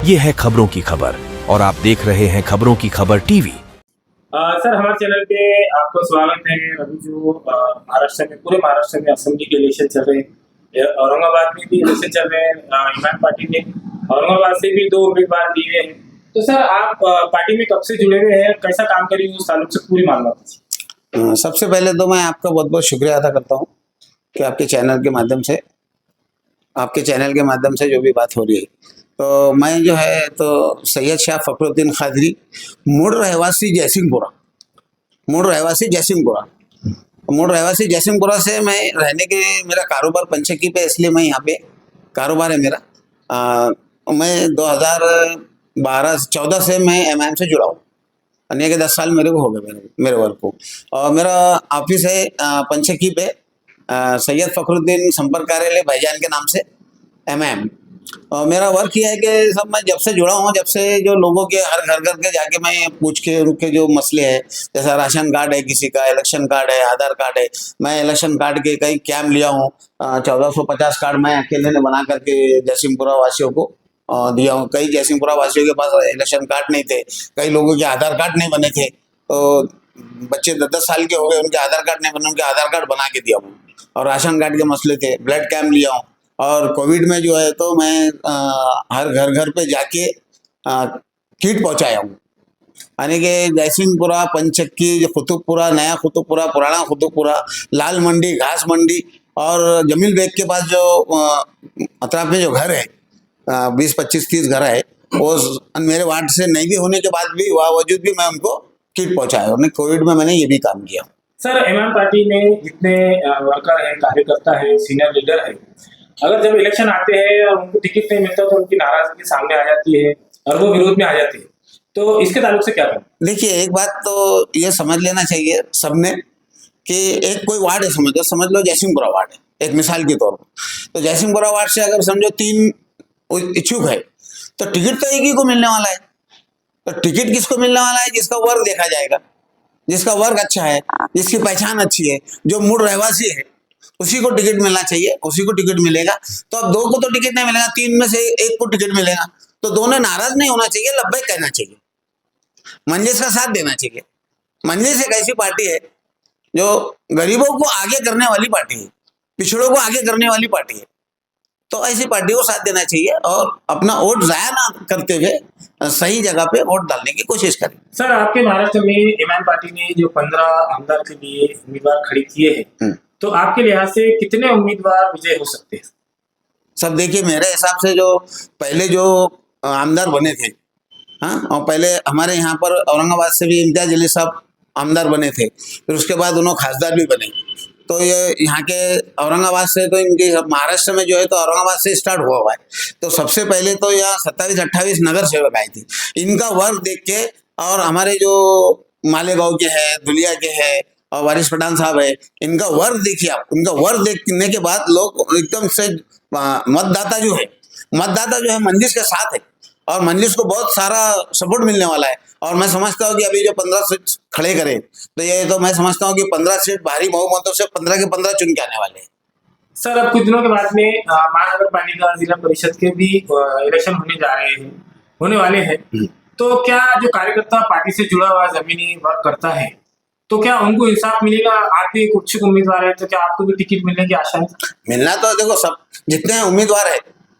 ये है खबरों की खबर और आप देख रहे हैं खबरों की खबर टीवी। सर हमारे चैनल पे आपका स्वागत है। अभी जो महाराष्ट्र में, पूरे महाराष्ट्र में असेंबली के इलेक्शन चल रहे हैं, औरंगाबाद में भी इलेक्शन चल रहे हैं। इमाम पार्टी ने औरंगाबाद से भी 2 उम्मीदवार दिए हैं। तो सर आप पार्टी में कब से जुड़े हुए हैं, कैसा काम करिए, उस ताल्लुक से पूरी मालूमात दीजिए। सबसे पहले तो मैं आपका बहुत बहुत शुक्रिया अदा करता हूँ कि आपके चैनल के माध्यम से जो भी बात हो रही है, तो मैं जो है तो सैयद शाह फखरुद्दीन खादरी, मूल रहवासी जयसिंहपुरा से मैं रहने के, मेरा कारोबार पंचक्की पे, इसलिए मैं यहाँ पे कारोबार है मेरा। मैं 2014 से मैं एमआईएम से जुड़ा हूँ, यानी कि 10 साल मेरे को हो गए मेरे वर्क को। और मेरा ऑफिस है पंचक्की पे, सैयद फखरुद्दीन संपर्क कार्यालय भाईजान के नाम से एमआईएम। और मेरा वर्क ये है कि सब मैं जब से जुड़ा हूँ, जब से जो लोगों के हर घर के जाके मैं पूछ के उनके जो मसले हैं, जैसा राशन कार्ड है, किसी का इलेक्शन कार्ड है, आधार कार्ड है, मैं इलेक्शन कार्ड के कई कैंप लिया हूँ। 1450 कार्ड मैं अकेले ने बना करके जयसिंहपुरा वासियों को दिया हूँ। कई जयसिंहपुरा वासियों के पास इलेक्शन कार्ड नहीं थे, कई लोगों के आधार कार्ड नहीं बने थे, तो बच्चे 10-10 साल के हो गए, उनके आधार कार्ड नहीं बने, उनके आधार कार्ड बना के दिया हूँ। और राशन कार्ड के मसले थे, ब्लड कैंप लिया हूँ। और कोविड में जो है तो मैं हर घर पे जाके किट पहुँचाया हूँ, यानी कि जयसिंहपुरा, पंचक्की, कुतुबपुरा, नया कुतुबपुरा, पुराना कुतुबपुरा, लाल मंडी, घास मंडी और जमील बेग के पास जो अतराफ में जो घर है, 20-25-30 घर है, वो मेरे वार्ड से नहीं भी होने के बाद भी बावजूद भी मैं उनको किट पहुँचाया। और कोविड में मैंने ये भी काम किया। सर इमाम पार्टी में जितने वर्कर हैं, कार्यकर्ता है, सीनियर लीडर है, अगर जब इलेक्शन आते हैं और उनको टिकट नहीं मिलता तो उनकी नाराजगी सामने आ जाती है और वो विरोध में आ जाते हैं, तो इसके ताल्लुक से क्या करें? देखिए, एक बात तो ये समझ लेना चाहिए सबने कि एक कोई वार्ड है, समझ लो जयसिंहपुरा वार्ड है, एक मिसाल के तौर पर। तो जयसिंहपुरा वार्ड से अगर समझो 3 इच्छुक है, तो टिकट तो एक ही को मिलने वाला है। तो टिकट किसको मिलने वाला है? जिसका वर्ग देखा जाएगा, जिसका वर्ग अच्छा है, जिसकी पहचान अच्छी है, जो मूल रहवासी है, उसी को टिकट मिलना चाहिए, उसी को टिकट मिलेगा। तो अब 2 को तो टिकट नहीं मिलेगा, 3 में से 1 को टिकट मिलेगा। तो दोनों नाराज नहीं होना चाहिए, लब्बैक कहना चाहिए, मंजिस का साथ देना चाहिए। मंजिस एक ऐसी पार्टी है जो गरीबों को आगे करने वाली पार्टी है, पिछड़ों को आगे करने वाली पार्टी है। तो ऐसी पार्टी को साथ देना चाहिए और अपना वोट जाया ना करते हुए सही जगह पे वोट डालने की कोशिश करें। सर आपके महाराष्ट्र में इमाम पार्टी ने जो 15 आमदार के लिए उम्मीदवार खड़े किए हैं, तो आपके लिहाज से कितने उम्मीदवार विजय हो सकते हैं? सब देखिए, मेरे हिसाब से जो पहले जो आमदार बने थे, हाँ, और पहले हमारे यहाँ पर औरंगाबाद से भी इम्तियाज अली साहब आमदार बने थे, फिर उसके बाद उन्होंने खासदार भी बने। तो ये यहाँ के औरंगाबाद से, तो इनके महाराष्ट्र में जो है तो औरंगाबाद से स्टार्ट हुआ है। तो सबसे पहले तो यहाँ 27-28 नगर सेवक आए थे। इनका वर्क देख के, और हमारे जो मालेगांव के हैं, दुलिया के हैं और वारिस पठान साहब है, इनका वर्क देखिए आप। उनका वर्क देखने के बाद लोग एकदम से मतदाता जो है मंजिस के साथ है और मंजिस को बहुत सारा सपोर्ट मिलने वाला है। और मैं समझता हूँ कि अभी जो 15 सीट खड़े करें, तो ये तो मैं समझता हूँ कि 15 सीट भारी बहुमतों से 15 के 15 चुन के आने वाले हैं। सर अब कुछ दिनों के बाद में महानगर पालिका जिला परिषद के भी इलेक्शन होने वाले हैं। तो क्या जो कार्यकर्ता पार्टी से जुड़ा हुआ जमीनी वर्क करता है, तो क्या उनको इंसाफ मिलेगा? आप भी एक इच्छुक उम्मीदवार है, तो क्या आपको भी टिकट मिलने की आशा है? मिलना तो देखो, सब जितने उम्मीदवार है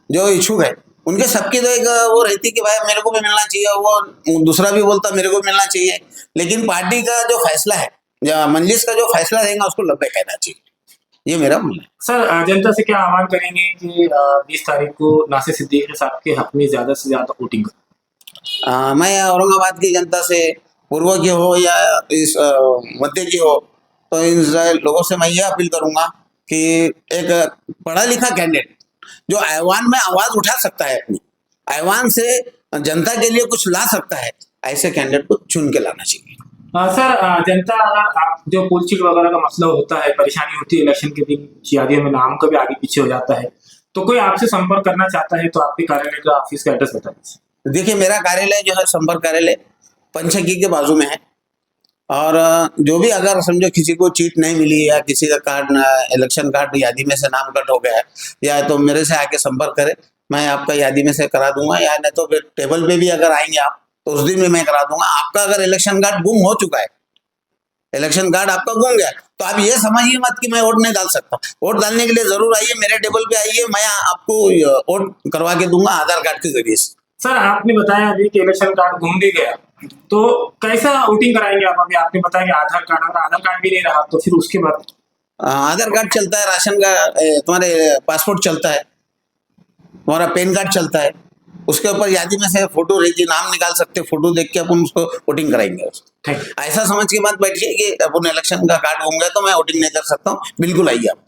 जो इच्छुक है, उनके सबकी तो एक वो रहती कि भाई मेरे को भी मिलना चाहिए, वो दूसरा भी बोलता मेरे को मिलना चाहिए। लेकिन पार्टी का जो फैसला है, या मंजिस का जो फैसला रहेगा, उसको लब्बे कहना चाहिए, ये मेरा मानना है। सर जनता से क्या आह्वान करेंगे कि 20 तारीख को नासिर सिद्दीकी साहब के हक में ज्यादा से ज्यादा वोटिंग करें? मैं औरंगाबाद की जनता से, पूर्व की हो या इस मध्य की हो, तो इन लोगों से मैं ये अपील करूंगा कि एक पढ़ा लिखा कैंडिडेट जो ऐवान में आवाज उठा सकता है, अपनी ऐवान से जनता के लिए कुछ ला सकता है, ऐसे कैंडिडेट को चुन के लाना चाहिए। सर जनता, अगर आप जो पुलचिट वगैरह का मसला होता है, परेशानी होती है इलेक्शन के दिन, शादियों में नाम का भी आगे पीछे हो जाता है, तो कोई आपसे संपर्क करना चाहता है तो आपके कार्यालय का ऑफिस का एड्रेस बता दीजिए। देखिए, मेरा कार्यालय जो है, संपर्क कार्यालय पंचक्की के बाजू में है। और जो भी अगर समझो किसी को चीट नहीं मिली या किसी का कार्ड इलेक्शन कार्ड यादी में से नाम कट हो गया है, या तो मेरे से आके संपर्क करे, मैं आपका यादी में से करा दूंगा, या नहीं तो फिर टेबल पे भी अगर आएंगे आप तो उस दिन भी मैं करा दूंगा। आपका अगर इलेक्शन कार्ड गुम हो चुका है, इलेक्शन कार्ड आपका गुम गया, तो आप ये समझिए मत कि मैं वोट नहीं डाल सकता। वोट डालने के लिए जरूर आइए, मेरे टेबल पे आइए, मैं आपको वोट करवा के दूंगा आधार कार्ड के जरिए से। सर आपने बताया अभी कि इलेक्शन कार्ड गुम भी गया, तो कैसा वोटिंग कराएंगे आप? अभी आपने बताया कि आधार कार्ड, अगर आधार कार्ड भी नहीं रहा तो फिर उसके बाद? आधार कार्ड चलता है, राशन का तुम्हारे पासपोर्ट चलता है, तुम्हारा पैन कार्ड चलता है, उसके ऊपर यादी में से फोटो रहेगी, नाम निकाल सकते, फोटो देख के अपन उसको वोटिंग कराएंगे। ठीक। ऐसा समझ के मत बैठिए कि अपन इलेक्शन का कार्ड गुम गया तो मैं वोटिंग नहीं कर सकता हूँ, बिल्कुल आइए आप।